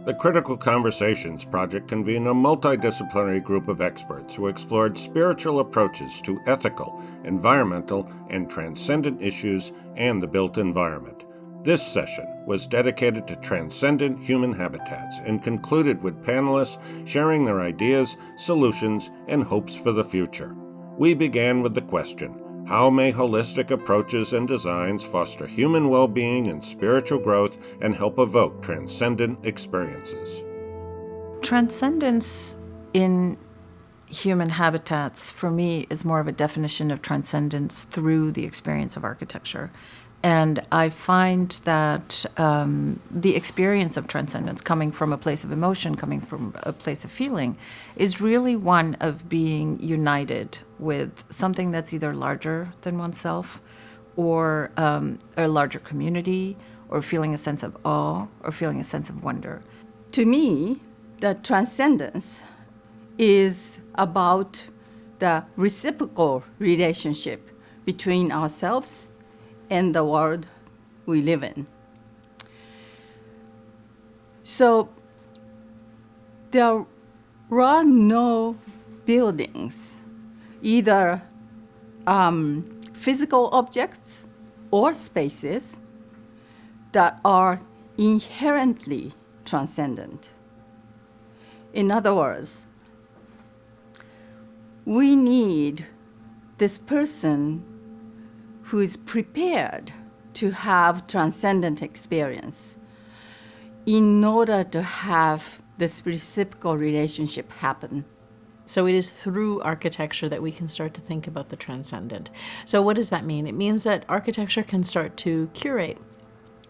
The Critical Conversations Project convened a multidisciplinary group of experts who explored spiritual approaches to ethical, environmental, and transcendent issues and the built environment. This session was dedicated to Transcendent Human Habitats and concluded with panelists sharing their ideas, solutions, and hopes for the future. We began with the question, how may holistic approaches and designs foster human well-being and spiritual growth and help evoke transcendent experiences? Transcendence in human habitats, for me, is more of a definition of transcendence through the experience of architecture. And I find that the experience of transcendence, coming from a place of emotion, coming from a place of feeling, is really one of being united with something that's either larger than oneself, or a larger community, or feeling a sense of awe, or feeling a sense of wonder. To me, the transcendence is about the reciprocal relationship between ourselves and the world we live in. So there are no buildings, either physical objects or spaces, that are inherently transcendent. In other words, we need this person who is prepared to have transcendent experience in order to have this reciprocal relationship happen. So it is through architecture that we can start to think about the transcendent. So what does that mean? It means that architecture can start to curate,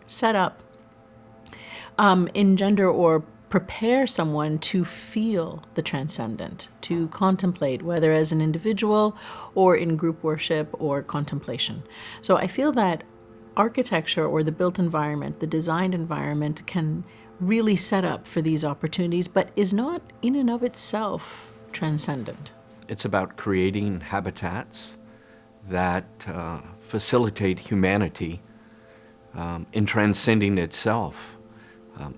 set up, engender or prepare someone to feel the transcendent, to contemplate, whether as an individual or in group worship or contemplation. So I feel that architecture or the built environment, the designed environment, can really set up for these opportunities, but is not in and of itself transcendent. It's about creating habitats that facilitate humanity in transcending itself.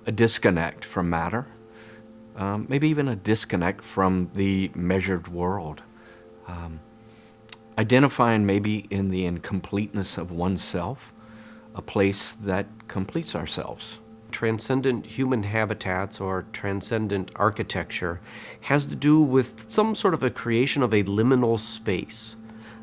A disconnect from matter, maybe even a disconnect from the measured world. Identifying maybe in the incompleteness of oneself, a place that completes ourselves. Transcendent human habitats or transcendent architecture has to do with some sort of a creation of a liminal space.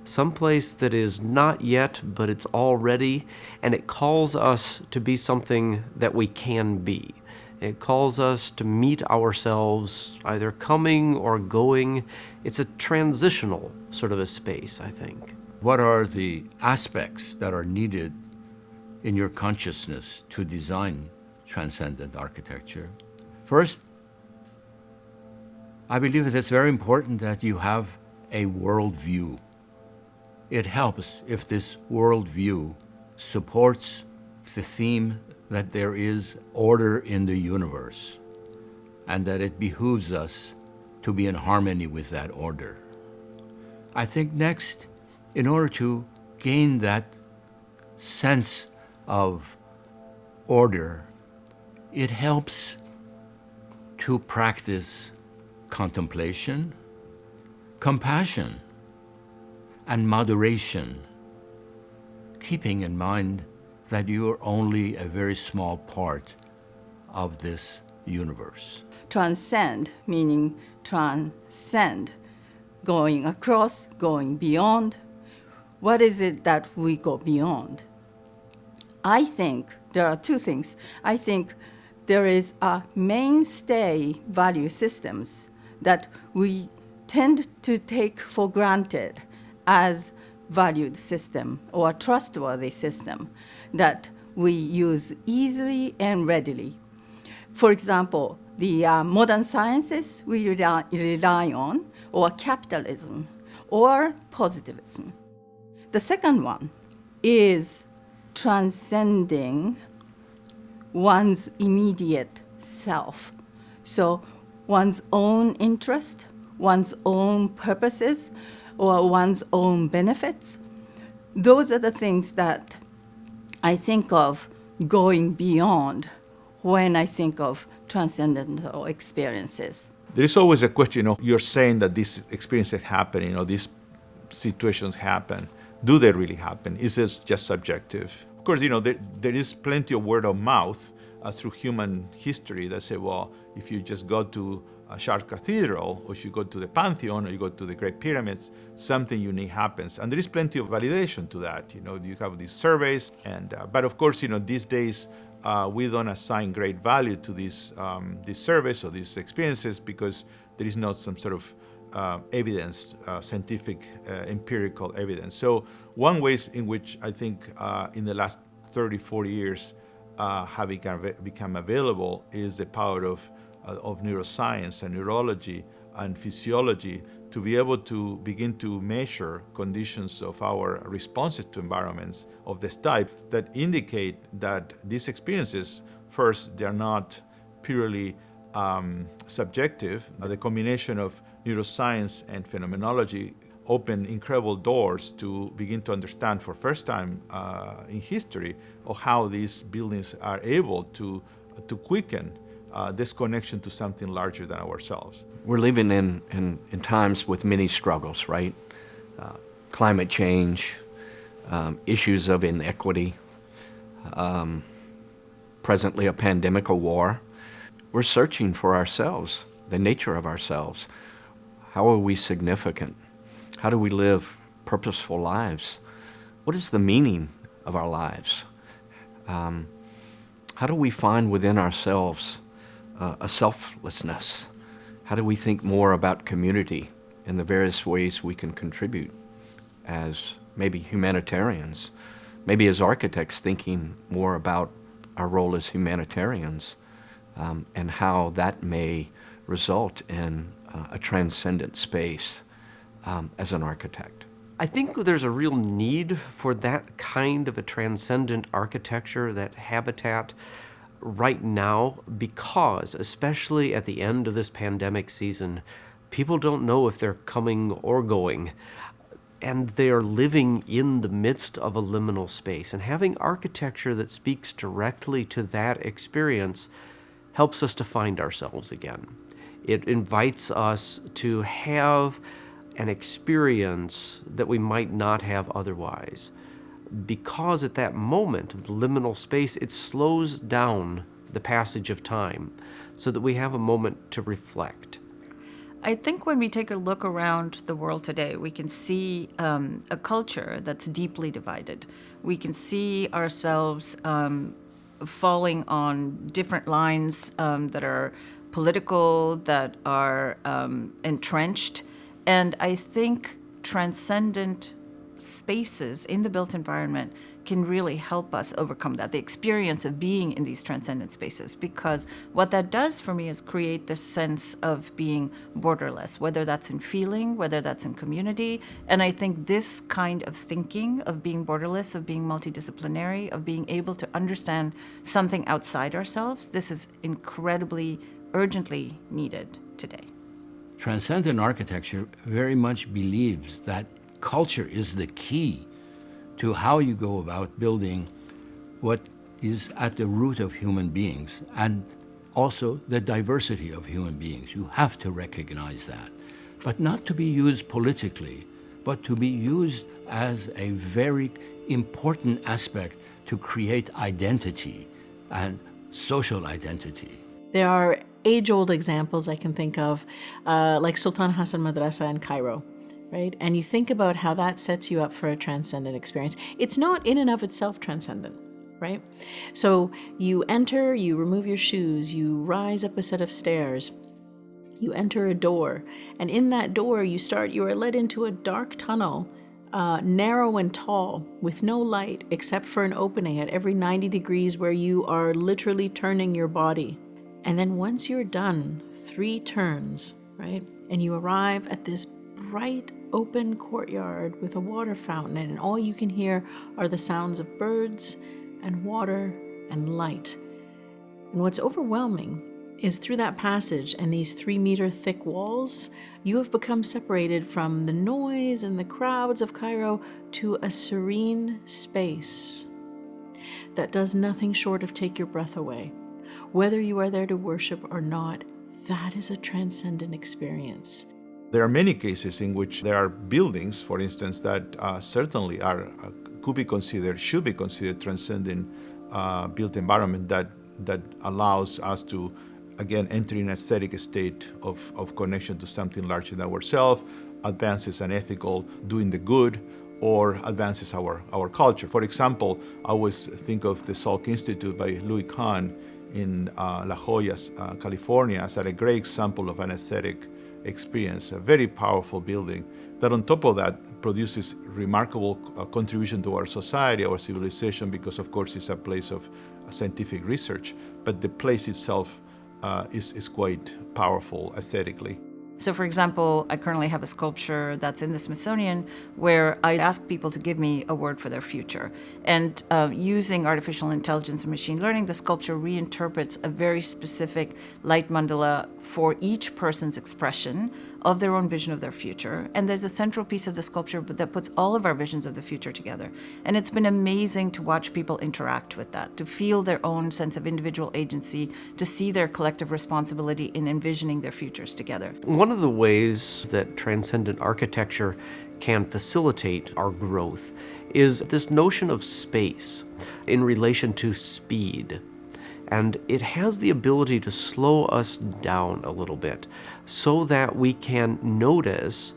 Someplace that is not yet, but it's already, and it calls us to be something that we can be. It calls us to meet ourselves, either coming or going. It's a transitional sort of a space, I think. What are the aspects that are needed in your consciousness to design transcendent architecture? First, I believe that it's very important that you have a worldview. It helps if this worldview supports the theme that there is order in the universe and that it behooves us to be in harmony with that order. I think next, in order to gain that sense of order, it helps to practice contemplation, compassion, and moderation, keeping in mind that you are only a very small part of this universe. Transcend, meaning transcend, going across, going beyond. What is it that we go beyond? I think there are two things. I think there is a mainstay value systems that we tend to take for granted as valued system or a trustworthy system that we use easily and readily. For example, the modern sciences we rely on, or capitalism, or positivism. The second one is transcending one's immediate self. So one's own interest, one's own purposes, or one's own benefits. Those are the things that I think of going beyond when I think of transcendental experiences. There is always a question of, you're saying that these experiences happen, these situations happen. Do they really happen? Is this just subjective? Of course, there is plenty of word of mouth through human history that say, well, if you just go to Chartres Cathedral, or if you go to the Pantheon, or you go to the Great Pyramids, something unique happens. And there is plenty of validation to that. You have these surveys, but of course, these days, we don't assign great value to these surveys or these experiences because there is not some sort of evidence, scientific, empirical evidence. So one way in which I think in the last 30, 40 years have become available is the power of neuroscience and neurology and physiology to be able to begin to measure conditions of our responses to environments of this type that indicate that these experiences, first, they're not purely subjective. The combination of neuroscience and phenomenology open incredible doors to begin to understand for first time in history of how these buildings are able to quicken this connection to something larger than ourselves. We're living in times with many struggles, right? Climate change, issues of inequity, presently a pandemic, a war. We're searching for ourselves, the nature of ourselves. How are we significant? How do we live purposeful lives? What is the meaning of our lives? How do we find within ourselves a selflessness? How do we think more about community and the various ways we can contribute as maybe humanitarians, maybe as architects thinking more about our role as humanitarians and how that may result in a transcendent space as an architect? I think there's a real need for that kind of a transcendent architecture, that habitat, right now, because, especially at the end of this pandemic season, people don't know if they're coming or going, and they are living in the midst of a liminal space. And having architecture that speaks directly to that experience helps us to find ourselves again. It invites us to have an experience that we might not have otherwise. Because at that moment of the liminal space, it slows down the passage of time so that we have a moment to reflect. I think when we take a look around the world today, we can see a culture that's deeply divided. We can see ourselves falling on different lines that are political, that are entrenched. And I think transcendent spaces in the built environment can really help us overcome that, the experience of being in these transcendent spaces, because what that does for me is create this sense of being borderless, whether that's in feeling, whether that's in community. And I think this kind of thinking of being borderless, of being multidisciplinary, of being able to understand something outside ourselves, this is incredibly, urgently needed today. Transcendent architecture very much believes that culture is the key to how you go about building what is at the root of human beings and also the diversity of human beings. You have to recognize that, but not to be used politically, but to be used as a very important aspect to create identity and social identity. There are age-old examples I can think of, like Sultan Hassan Madrasa in Cairo, right? And you think about how that sets you up for a transcendent experience. It's not in and of itself transcendent, right? So you enter, you remove your shoes, you rise up a set of stairs, you enter a door, and in that door you are led into a dark tunnel, narrow and tall, with no light except for an opening at every 90 degrees where you are literally turning your body. And then once you're done, 3 turns, right? And you arrive at this bright, open courtyard with a water fountain, and all you can hear are the sounds of birds and water and light. And what's overwhelming is through that passage and these 3-meter thick walls, you have become separated from the noise and the crowds of Cairo to a serene space that does nothing short of take your breath away. whether you are there to worship or not, that is a transcendent experience. There are many cases in which there are buildings, for instance, that certainly could be considered, should be considered transcendent built environment that allows us to, again, enter in an aesthetic state of connection to something larger than ourselves, advances an ethical doing the good, or advances our culture. For example, I always think of the Salk Institute by Louis Kahn in La Jolla, California, as a great example of an aesthetic experience, a very powerful building that on top of that produces remarkable contribution to our society, our civilization, because of course it's a place of scientific research, but the place itself is quite powerful aesthetically. So, for example, I currently have a sculpture that's in the Smithsonian where I ask people to give me a word for their future. And using artificial intelligence and machine learning, the sculpture reinterprets a very specific light mandala for each person's expression of their own vision of their future. And there's a central piece of the sculpture that puts all of our visions of the future together. And it's been amazing to watch people interact with that, to feel their own sense of individual agency, to see their collective responsibility in envisioning their futures together. One of the ways that transcendent architecture can facilitate our growth is this notion of space in relation to speed. And it has the ability to slow us down a little bit so that we can notice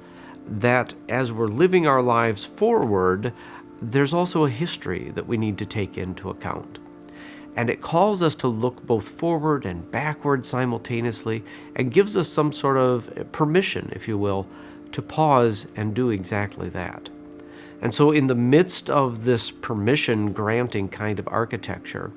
that as we're living our lives forward, there's also a history that we need to take into account. And it calls us to look both forward and backward simultaneously and gives us some sort of permission, if you will, to pause and do exactly that. And so in the midst of this permission granting kind of architecture,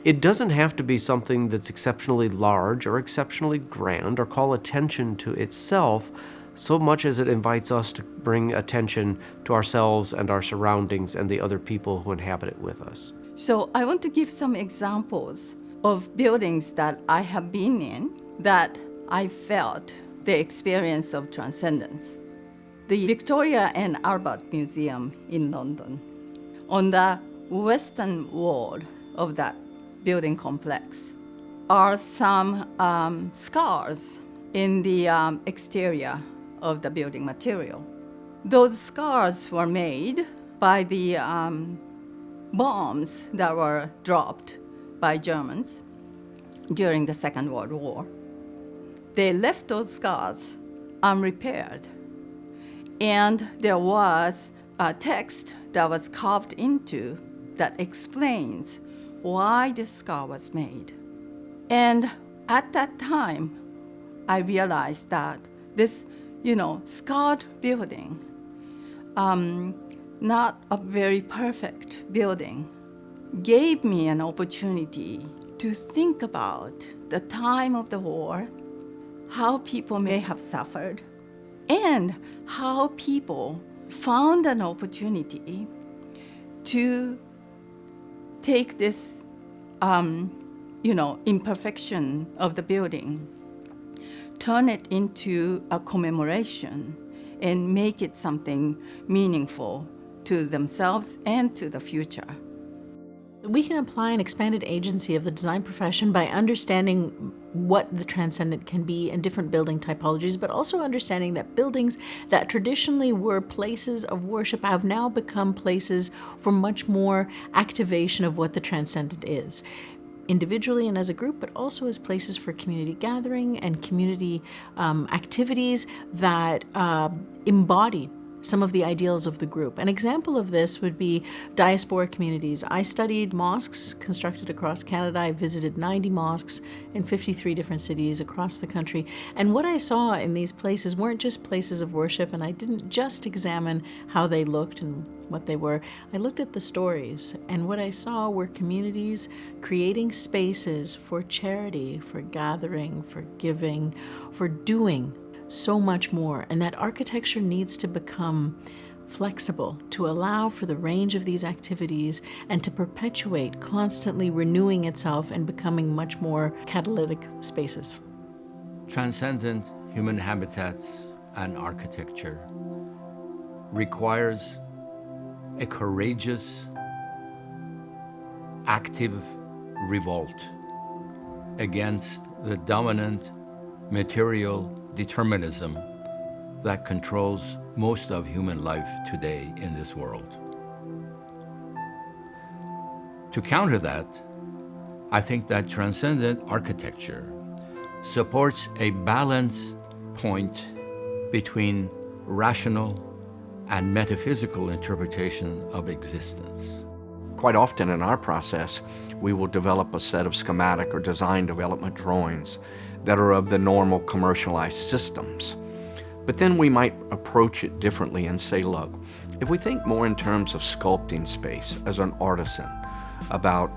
it doesn't have to be something that's exceptionally large or exceptionally grand or call attention to itself so much as it invites us to bring attention to ourselves and our surroundings and the other people who inhabit it with us. So I want to give some examples of buildings that I have been in that I felt the experience of transcendence. The Victoria and Albert Museum in London. On the western wall of that building complex are some scars in the exterior of the building material. Those scars were made by the bombs that were dropped by Germans during the Second World War. They left those scars unrepaired. And there was a text that was carved into that explains why this scar was made. And at that time, I realized that this, scarred building, not a very perfect building, gave me an opportunity to think about the time of the war, how people may have suffered, and how people found an opportunity to take this, imperfection of the building, turn it into a commemoration, and make it something meaningful to themselves and to the future. We can apply an expanded agency of the design profession by understanding what the transcendent can be in different building typologies, but also understanding that buildings that traditionally were places of worship have now become places for much more activation of what the transcendent is, individually and as a group, but also as places for community gathering and community activities that embody some of the ideals of the group. An example of this would be diaspora communities. I studied mosques constructed across Canada. I visited 90 mosques in 53 different cities across the country. And what I saw in these places weren't just places of worship, and I didn't just examine how they looked and what they were. I looked at the stories, and what I saw were communities creating spaces for charity, for gathering, for giving, for doing so much more, and that architecture needs to become flexible to allow for the range of these activities and to perpetuate, constantly renewing itself and becoming much more catalytic spaces. Transcendent human habitats and architecture requires a courageous, active revolt against the dominant material determinism that controls most of human life today in this world. To counter that, I think that transcendent architecture supports a balanced point between rational and metaphysical interpretation of existence. Quite often in our process, we will develop a set of schematic or design development drawings that are of the normal commercialized systems. But then we might approach it differently and say, look, if we think more in terms of sculpting space as an artisan, about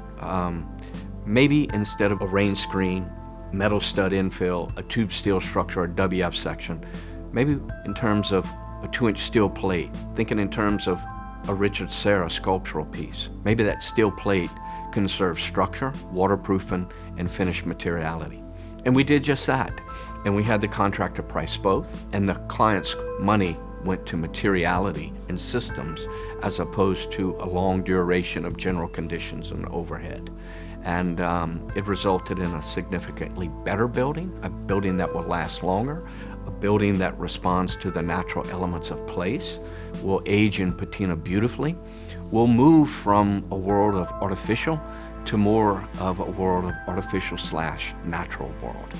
maybe instead of a rain screen, metal stud infill, a tube steel structure, or WF section, maybe in terms of a 2-inch steel plate, thinking in terms of a Richard Serra sculptural piece. Maybe that steel plate can serve structure, waterproofing, and finished materiality. And we did just that. And we had the contractor price both, and the client's money went to materiality and systems as opposed to a long duration of general conditions and overhead. And it resulted in a significantly better building, a building that will last longer, a building that responds to the natural elements of place, will age in patina beautifully, will move from a world of artificial to more of a world of artificial/natural world.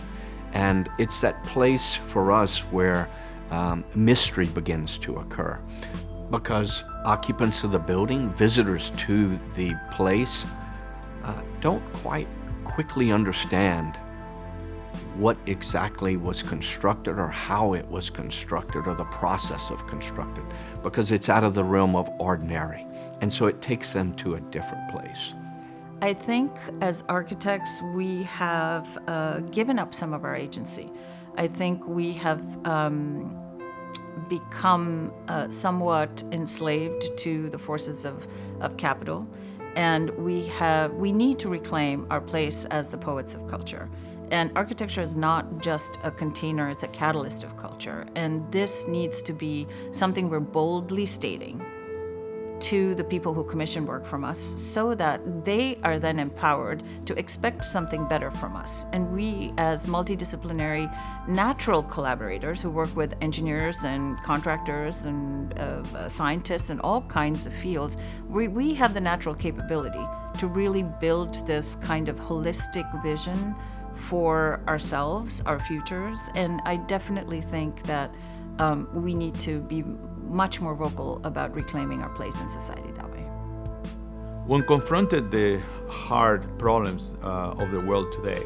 And it's that place for us where mystery begins to occur, because occupants of the building, visitors to the place, don't quite quickly understand what exactly was constructed or how it was constructed or the process of constructed, because it's out of the realm of ordinary. And so it takes them to a different place. I think as architects, we have given up some of our agency. I think we have become somewhat enslaved to the forces of capital, and we need to reclaim our place as the poets of culture. And architecture is not just a container, it's a catalyst of culture. And this needs to be something we're boldly stating to the people who commission work from us, so that they are then empowered to expect something better from us. And we, as multidisciplinary natural collaborators who work with engineers and contractors and scientists in all kinds of fields, we have the natural capability to really build this kind of holistic vision for ourselves, our futures. And I definitely think that we need to be much more vocal about reclaiming our place in society that way. When confronted the hard problems of the world today,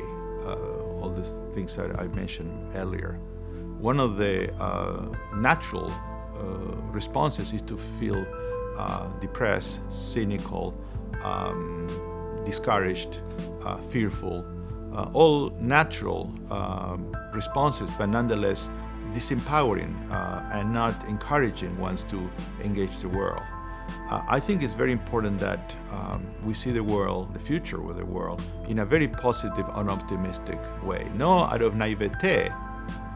all these things that I mentioned earlier, one of the natural responses is to feel depressed, cynical, discouraged, fearful, all natural responses, but nonetheless disempowering and not encouraging ones to engage the world. I think it's very important that we see the world, the future of the world, in a very positive and optimistic way. Not out of naivete,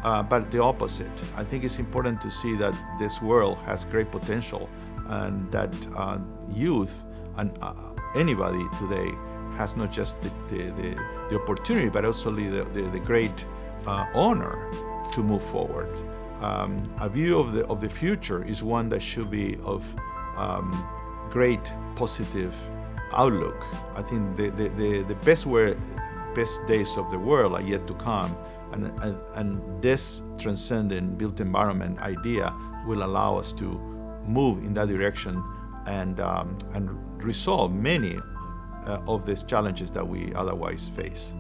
but the opposite. I think it's important to see that this world has great potential, and that youth and anybody today has not just the opportunity, but also the great honor to move forward. A view of the future is one that should be of great positive outlook. I think the best days of the world are yet to come, and this transcendent built environment idea will allow us to move in that direction and resolve many of these challenges that we otherwise face.